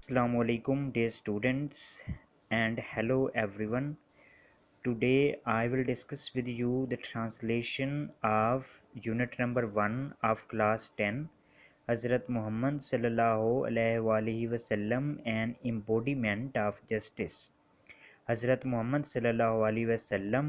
Assalamu alaikum, dear students, and hello everyone. Today I will discuss with you the translation of unit number 1 of class 10, Hazrat Muhammad sallallahu alaihi wasallam, an embodiment of justice. Hazrat Muhammad sallallahu alaihi wasallam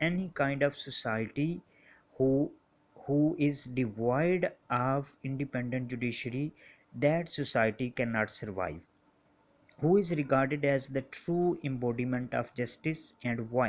any kind of society who who is devoid of independent judiciary, that society cannot survive. Who is regarded as the true embodiment of justice and why?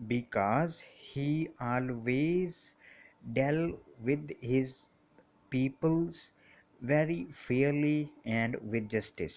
because he always dealt with his peoples very fairly and with justice।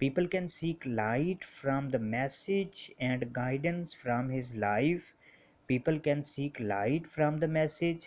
People can seek light from the message and guidance from his life. People can seek light from the message.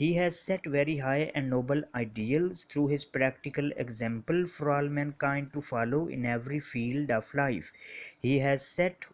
He has set very high and noble ideals through his practical example for all mankind to follow in every field of life. He has set,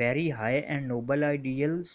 very high and noble ideals,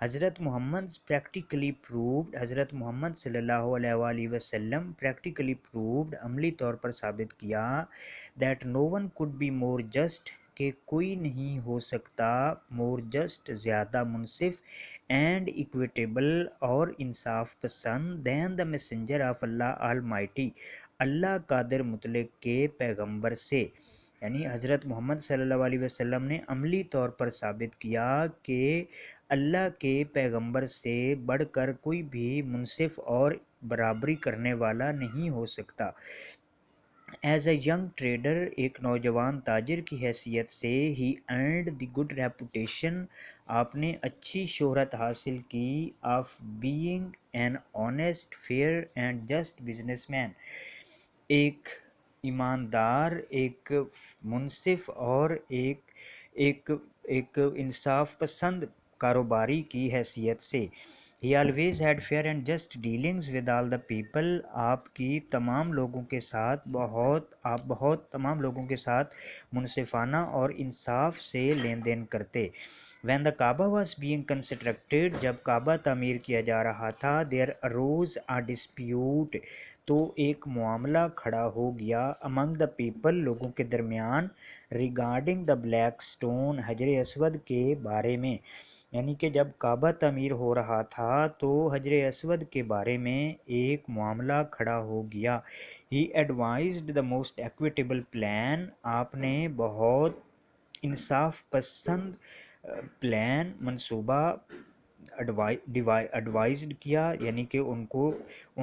حضرت محمد صلی اللہ علیہ وآلہ وسلم practically proved, عملی طور پر ثابت کیا، that no one could be more just, کہ کوئی نہیں ہو سکتا مور جسٹ، زیادہ منصف، اینڈ اکویٹیبل، اور انصاف پسند، then the messenger of Allah Almighty, اللہ قادر مطلق کے پیغمبر سے. یعنی حضرت محمد صلی اللہ علیہ وسلم نے عملی طور پر ثابت کیا کہ اللہ کے پیغمبر سے بڑھ کر کوئی بھی منصف اور برابری کرنے والا نہیں ہو سکتا. ایز اے ینگ ٹریڈر، ایک نوجوان تاجر کی حیثیت سے، he earned the good reputation, آپ نے اچھی شہرت حاصل کی، of being an honest, fair and just businessman, ایک ایماندار، ایک منصف اور ایک ایک انصاف پسند کاروباری کی حیثیت سے. He always had fair and just dealings with all the people, آپ تمام لوگوں کے ساتھ منصفانہ اور انصاف سے لین دین کرتے. When the Kaaba was being constructed, جب کعبہ تعمیر کیا جا رہا تھا، دیر اروز آ ڈسپیوٹ، تو ایک معاملہ کھڑا ہو گیا، امنگ دا پیپل، لوگوں کے درمیان، ریگارڈنگ دا بلیک سٹون، حجر اسود کے بارے میں. یعنی کہ جب کعبہ تعمیر ہو رہا تھا تو حجر اسود کے بارے میں ایک معاملہ کھڑا ہو گیا. He advised the most equitable plan, آپ نے بہت انصاف پسند پلان، منصوبہ ایڈوائزڈ کیا، یعنی کہ ان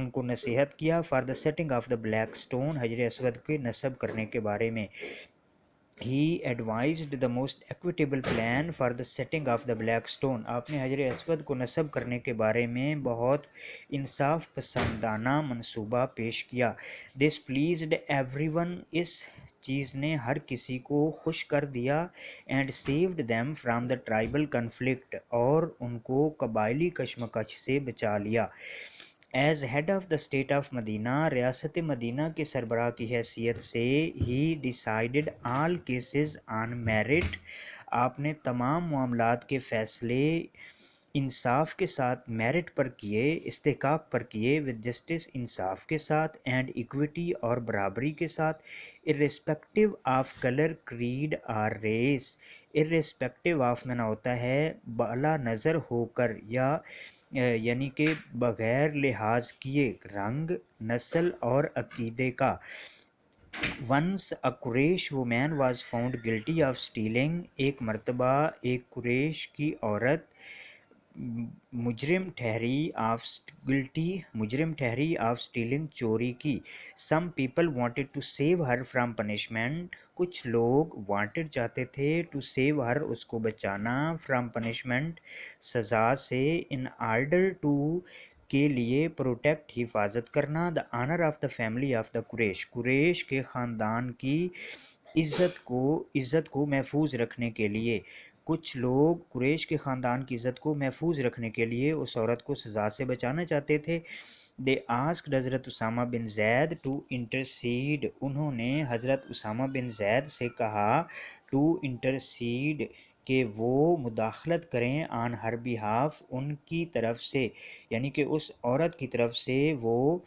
کو نصیحت کیا، for the setting of the black stone, حجر اسود کے نصب کرنے کے بارے میں. He advised the most equitable plan for the setting of the black stone, آپ نے حجر اسود کو نصب کرنے کے بارے میں بہت انصاف پسندانہ منصوبہ پیش کیا. دس پلیزڈ ایوری ون، اس چیز نے ہر کسی کو خوش کر دیا. And saved them from the tribal conflict, اور ان کو قبائلی کشمکش سے بچا لیا. As head of the state of Medina, ریاست مدینہ کے سربراہ کی حیثیت سے، he decided all cases on merit, آپ نے تمام معاملات کے فیصلے انصاف کے ساتھ، میرٹ پر کیے، استحقاق پر کیے، ود جسٹس، انصاف کے ساتھ، اینڈ ایکویٹی، اور برابری کے ساتھ، ارریسپیکٹو آف کلر، کریڈ اور ریس. ارریسپیکٹو آف میں نہ ہوتا ہے بالا نظر ہو کر، یا یعنی کہ بغیر لحاظ کیے، رنگ، نسل اور عقیدے کا. Once a Quraish woman was found guilty of stealing, ایک مرتبہ ایک قریش کی عورت مجرم ٹھہری آف اسٹیلنگ، چوری کی. Some people wanted to save her from punishment, کچھ لوگ وانٹیڈ چاہتے تھے، ٹو سیو ہر، اس کو بچانا، فرام پنشمنٹ، سزا سے، ان آرڈر ٹو، کے لیے، پروٹیکٹ، حفاظت کرنا، the honour of the family of the Quraysh کے خاندان کی عزت کو محفوظ رکھنے کے لیے. کچھ لوگ قریش کے خاندان کی عزت کو محفوظ رکھنے کے لیے اس عورت کو سزا سے بچانا چاہتے تھے. دے آسکڈ حضرت اسامہ بن زید ٹو انٹرسیڈ، انہوں نے حضرت اسامہ بن زید سے کہا، ٹو انٹرسیڈ، کہ وہ مداخلت کریں، آن ہر بیہاف، ان کی طرف سے، یعنی کہ اس عورت کی طرف سے وہ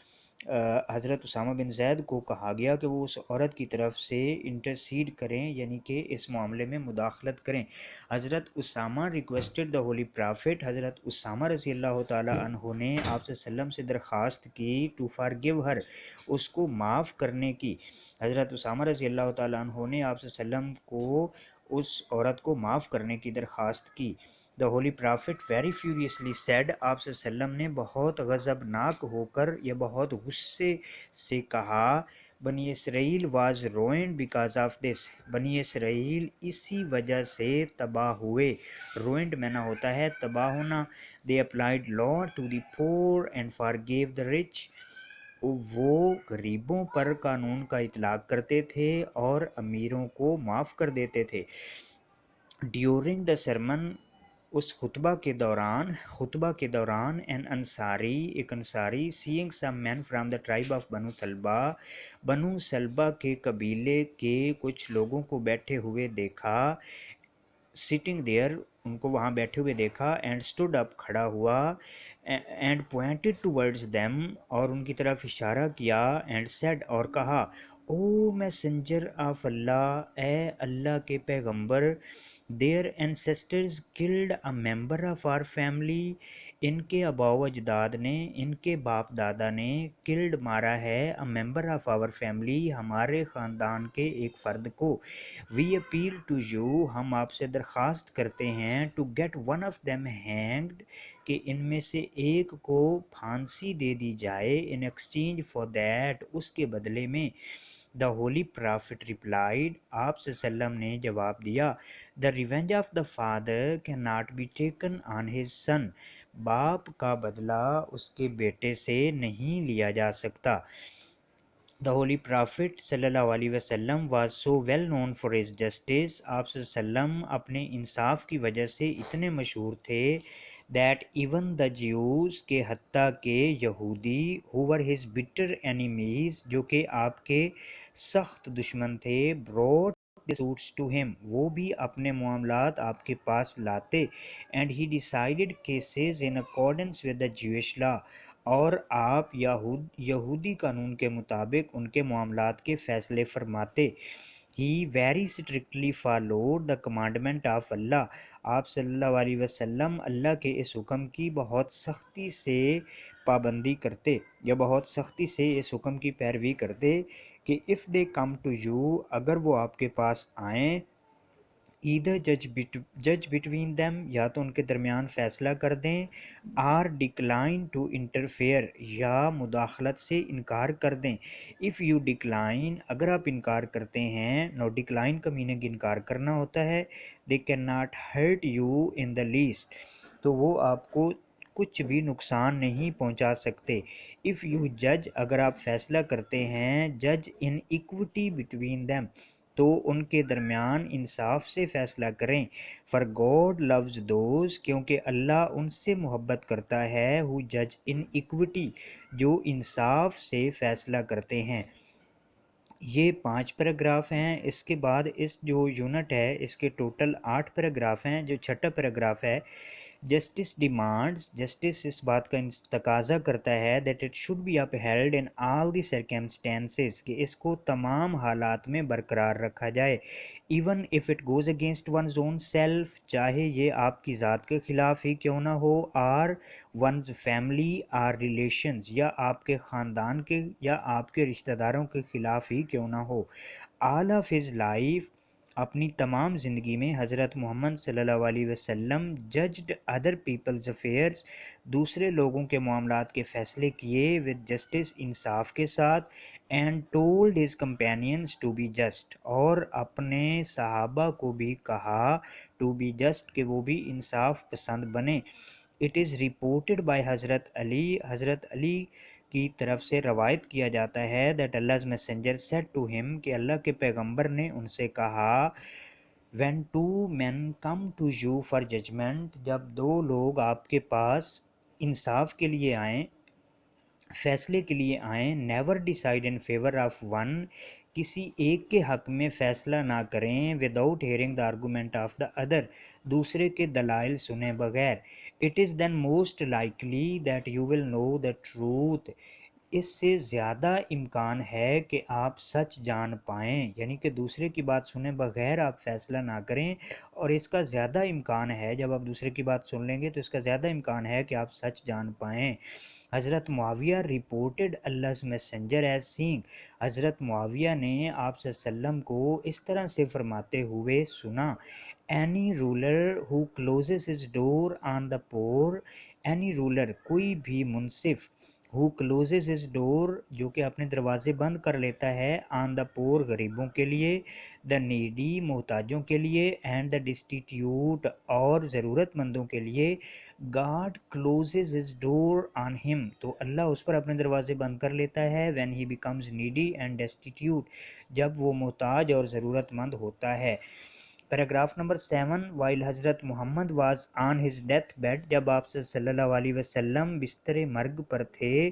حضرت اسامہ بن زید کو کہا گیا کہ وہ اس عورت کی طرف سے انٹرسیڈ کریں، یعنی کہ اس معاملے میں مداخلت کریں. حضرت اسامہ ریکویسٹڈ دا ہولی پرافٹ، حضرت اسامہ رضی اللہ تعالیٰ عنہ نے آپ صلی اللہ علیہ وسلم سے درخواست کی، ٹو فارگیو ہر، اس کو معاف کرنے کی. حضرت اسامہ رضی اللہ تعالیٰ عنہ نے آپ صلی اللہ علیہ وسلم کو اس عورت کو معاف کرنے کی درخواست کی. The holy prophet very furiously said, آپ صلی اللہ علیہ وسلم نے بہت غضبناک ہو کر یا بہت غصے سے کہا، بنی اسرائیل was ruined because of this, بنی اسرائیل اسی وجہ سے تباہ ہوئے. روئنڈ میں نہ ہوتا ہے تباہ ہونا. دے applied law to the poor and forgive the rich, وہ غریبوں پر قانون کا اطلاق کرتے تھے اور امیروں کو معاف کر دیتے تھے. ڈیورنگ دا سرمن، اس خطبہ کے دوران این انصاری، ایک انصاری، سینگ سم مین فرام دا ٹرائب آف بنو سلبہ کے قبیلے کے کچھ لوگوں کو بیٹھے ہوئے دیکھا. سٹنگ دیئر، ان کو وہاں بیٹھے ہوئے دیکھا. اینڈ اسٹوڈ اپ, کھڑا ہوا. اینڈ پوائنٹڈ ٹورڈز دیم, اور ان کی طرف اشارہ کیا. اینڈ سیڈ, اور کہا, او میسنجر آف اللہ, اے اللہ کے پیغمبر. Their ancestors killed a member of our family, ان کے آباء و اجداد نے, ان کے باپ دادا نے کلڈ, مارا ہے, اے ممبر آف آور فیملی, ہمارے خاندان کے ایک فرد کو. وی اپیل ٹو یو, ہم آپ سے درخواست کرتے ہیں, to get one of them hanged, کہ ان میں سے ایک کو پھانسی دے دی جائے. ان ایکسچینج فار دیٹ, اس کے بدلے میں. دا ہولی پرافٹ ریپلائڈ, آپ صلی اللہ علیہ وسلم نے جواب دیا, the revenge of the father can not be taken on his son, باپ کا بدلہ اس کے بیٹے سے نہیں لیا جا سکتا. دا ہولی پرافٹ صلی اللہ علیہ وسلم was so well known for his justice, آپ صلی اللہ علیہ وسلم اپنے انصاف کی وجہ سے اتنے مشہور تھے, دیٹ ایون دا جیوز, کہ حتیٰ کہ یہودی, who were his bitter enemies, جو کہ آپ کے سخت دشمن تھے, brought their suits to him, وہ بھی اپنے معاملات آپ کے پاس لاتے. And he decided cases in accordance with the Jewish law, اور آپ یہودی قانون کے مطابق ان کے معاملات کے فیصلے فرماتے. He very strictly followed the commandment of Allah, آپ صلی اللہ علیہ وسلم اللہ کے اس حکم کی بہت سختی سے پابندی کرتے, یا بہت سختی سے اس حکم کی پیروی کرتے, کہ if they come to you, اگر وہ آپ کے پاس آئیں, either judge between them, یا تو ان کے درمیان فیصلہ کر دیں, or decline to interfere, یا مداخلت سے انکار کر دیں. if you decline, اگر آپ انکار کرتے ہیں, no decline کا میننگ انکار کرنا ہوتا ہے, they cannot hurt you in the least, تو وہ آپ کو کچھ بھی نقصان نہیں پہنچا سکتے. if you judge, اگر آپ فیصلہ کرتے ہیں, judge in equity between them, تو ان کے درمیان انصاف سے فیصلہ کریں. for God loves those, کیونکہ اللہ ان سے محبت کرتا ہے, who judge in equity, جو انصاف سے فیصلہ کرتے ہیں. یہ 5 پیراگراف ہیں. اس کے بعد اس جو یونٹ ہے اس کے ٹوٹل 8 پیراگراف ہیں. جو 6واں پیراگراف ہے, جسٹس ڈیمانڈز, جسٹس اس بات کا تقاضا کرتا ہے, that it should be upheld in all the circumstances, کہ اس کو تمام حالات میں برقرار رکھا جائے. Even if it goes against one's own self, چاہے یہ آپ کی ذات کے خلاف ہی کیوں نہ ہو, or one's family or relations, یا آپ کے خاندان کے یا آپ کے رشتہ داروں کے خلاف ہی کیوں نہ ہو. آل آف ہز لائف, اپنی تمام زندگی میں حضرت محمد صلی اللہ علیہ وسلم ججڈ ادر پیپلز افیئرز, دوسرے لوگوں کے معاملات کے فیصلے کیے, ود جسٹس, انصاف کے ساتھ, and told his companions to be just, اور اپنے صحابہ کو بھی کہا ٹو بی جسٹ, کہ وہ بھی انصاف پسند بنے. اٹ از رپورٹڈ بائی حضرت علی, حضرت علی کی طرف سے روایت کیا جاتا ہے, that Allah's messenger said to him, کہ اللہ کے پیغمبر نے ان سے کہا, when two men come to you for judgment, جب دو لوگ آپ کے پاس انصاف کے لیے آئیں, فیصلے کے لیے آئیں, never decide in favor of one, کسی ایک کے حق میں فیصلہ نہ کریں, without hearing the argument of the other, دوسرے کے دلائل سنے بغیر. it is then most likely that you will know the truth, اس سے زیادہ امکان ہے کہ آپ سچ جان پائیں, یعنی کہ دوسرے کی بات سنے بغیر آپ فیصلہ نہ کریں, اور اس کا زیادہ امکان ہے, جب آپ دوسرے کی بات سن لیں گے تو اس کا زیادہ امکان ہے کہ آپ سچ جان پائیں. حضرت معاویہ reported Allah's messenger as saying, حضرت معاویہ نے آپ صلی اللہ علیہ وسلم کو اس طرح سے فرماتے ہوئے سنا, any ruler who closes his door on the poor, any ruler, کوئی بھی منصف, who closes his door, جو کہ اپنے دروازے بند کر لیتا ہے, on the poor, غریبوں کے لیے, the needy, محتاجوں کے لیے, and the destitute, اور ضرورت مندوں کے لیے, God closes his door on him, تو اللہ اس پر اپنے دروازے بند کر لیتا ہے, when he becomes needy and destitute, جب وہ محتاج اور ضرورت مند ہوتا ہے. پیراگراف نمبر 7, while حضرت محمد was on his death bed, جب آپ صلی اللہ علیہ وسلم بستر مرگ پر تھے,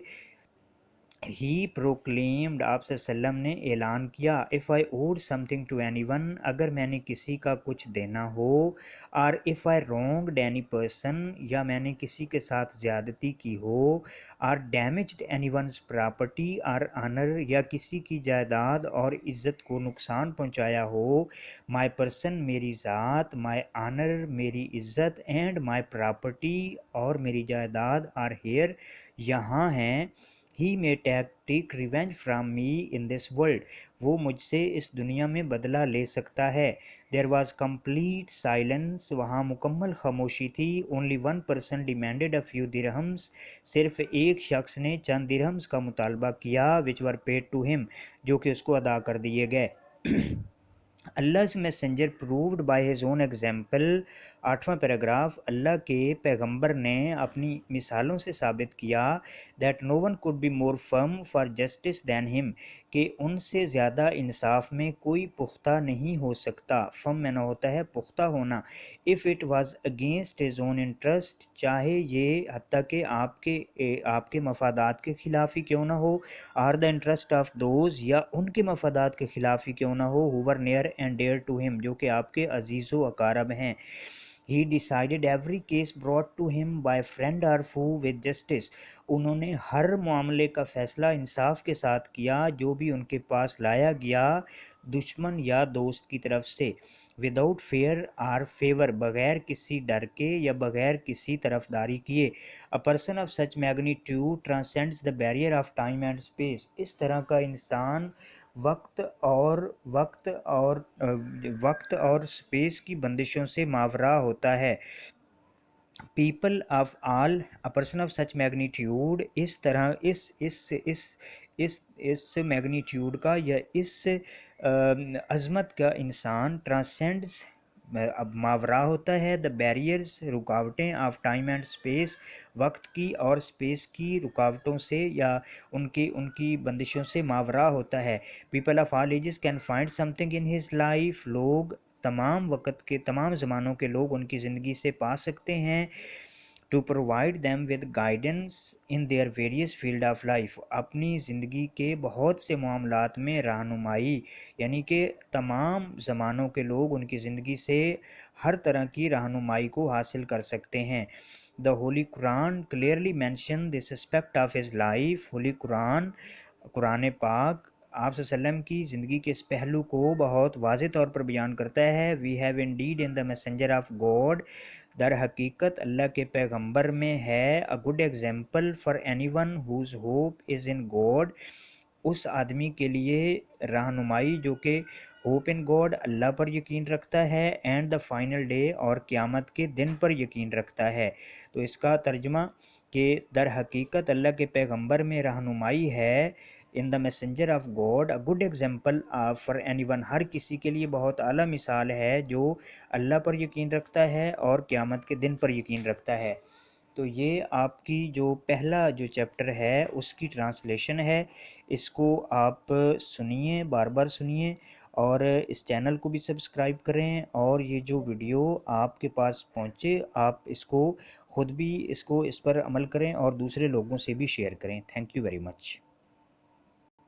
ہی پروکلیمڈ، آپ صلی اللہ علیہ وسلم نے اعلان کیا، if I owed something to anyone, اگر میں نے کسی کا کچھ دینا ہو، اور if I wronged any person, یا میں نے کسی کے ساتھ زیادتی کی ہو، اور ڈیمیجڈ اینی ونز پراپرٹی اور آنر، یا کسی کی جائیداد اور عزت کو نقصان پہنچایا ہو، مائی پرسن میری ذات، مائی آنر میری عزت، اینڈ مائی پراپرٹی اور میری جائیداد آر ہیئر یہاں ہیں، ہی may take revenge from me in this world، وہ مجھ سے اس دنیا میں بدلہ لے سکتا ہے۔ There was complete silence، وہاں مکمل خاموشی تھی۔ Only one person demanded a few dirhams، صرف ایک شخص نے چند درہمز کا مطالبہ کیا، which were paid to him، جو کہ اس کو ادا کر دیے گئے۔ Allah's messenger proved by his own example، 8واں پیراگراف، اللہ کے پیغمبر نے اپنی مثالوں سے ثابت کیا that no one could be more firm for justice than him، کہ ان سے زیادہ انصاف میں کوئی پختہ نہیں ہو سکتا۔ firm میں نہ ہوتا ہے پختہ ہونا۔ if it was against his own interest، چاہے یہ حتیٰ کہ آپ کے مفادات کے خلاف ہی کیوں نہ ہو، or the interest of those، یا ان کے مفادات کے خلاف ہی کیوں نہ ہو، who were near and dear to him، جو کہ آپ کے عزیز و اقارب ہیں۔ He decided every case brought to him by friend or foe with justice، انہوں نے ہر معاملے کا فیصلہ انصاف کے ساتھ کیا جو بھی ان کے پاس لایا گیا، دشمن یا دوست کی طرف سے۔ وداؤٹ فیئر اور فیور، بغیر کسی ڈر کے یا بغیر کسی طرفداری کیے۔ A person of such magnitude transcends the barrier of time and space، اس طرح کا انسان وقت اور سپیس کی بندشوں سے ماورا ہوتا ہے۔ People of all, a person of such magnitude، اس طرح اس میگنیٹیوڈ کا یا اس عظمت کا انسان، ٹرانسینڈز اب ماورا ہوتا ہے، دا بیریئرز رکاوٹیں، آف ٹائم اینڈ اسپیس، وقت کی اور اسپیس کی رکاوٹوں سے یا ان کی بندشوں سے ماورا ہوتا ہے۔ People of all ages can find something in his life, لوگ تمام وقت کے تمام زمانوں کے لوگ ان کی زندگی سے پا سکتے ہیں۔ To provide them with guidance in their various field of life, اپنی زندگی کے بہت سے معاملات میں رہنمائی، یعنی کہ تمام زمانوں کے لوگ ان کی زندگی سے ہر طرح کی رہنمائی کو حاصل کر سکتے ہیں۔ The holy Quran clearly mention this aspect of his life, holy Quran پاک آپ صلی اللہ علیہ وسلم کی زندگی کے اس پہلو کو بہت واضح طور پر بیان کرتا ہے۔ We have indeed in the messenger of God, در حقیقت اللہ کے پیغمبر میں ہے، a good example for anyone whose hope is in God, اس آدمی کے لیے رہنمائی جو کہ ہوپ ان گاڈ، اللہ پر یقین رکھتا ہے، اینڈ دا فائنل ڈے، اور قیامت کے دن پر یقین رکھتا ہے۔ تو اس کا ترجمہ کہ در حقیقت اللہ کے پیغمبر میں رہنمائی ہے، in the messenger of God a good example for anyone, ہر کسی کے لیے بہت اعلیٰ مثال ہے جو اللہ پر یقین رکھتا ہے اور قیامت کے دن پر یقین رکھتا ہے۔ تو یہ آپ کی جو پہلا جو چیپٹر ہے اس کی ٹرانسلیشن ہے، اس کو آپ سنیے، بار بار سنیے، اور اس چینل کو بھی سبسکرائب کریں، اور یہ جو ویڈیو آپ کے پاس پہنچے آپ اس کو خود بھی اس پر عمل کریں اور دوسرے لوگوں سے بھی شیئر کریں۔ Thank you very much.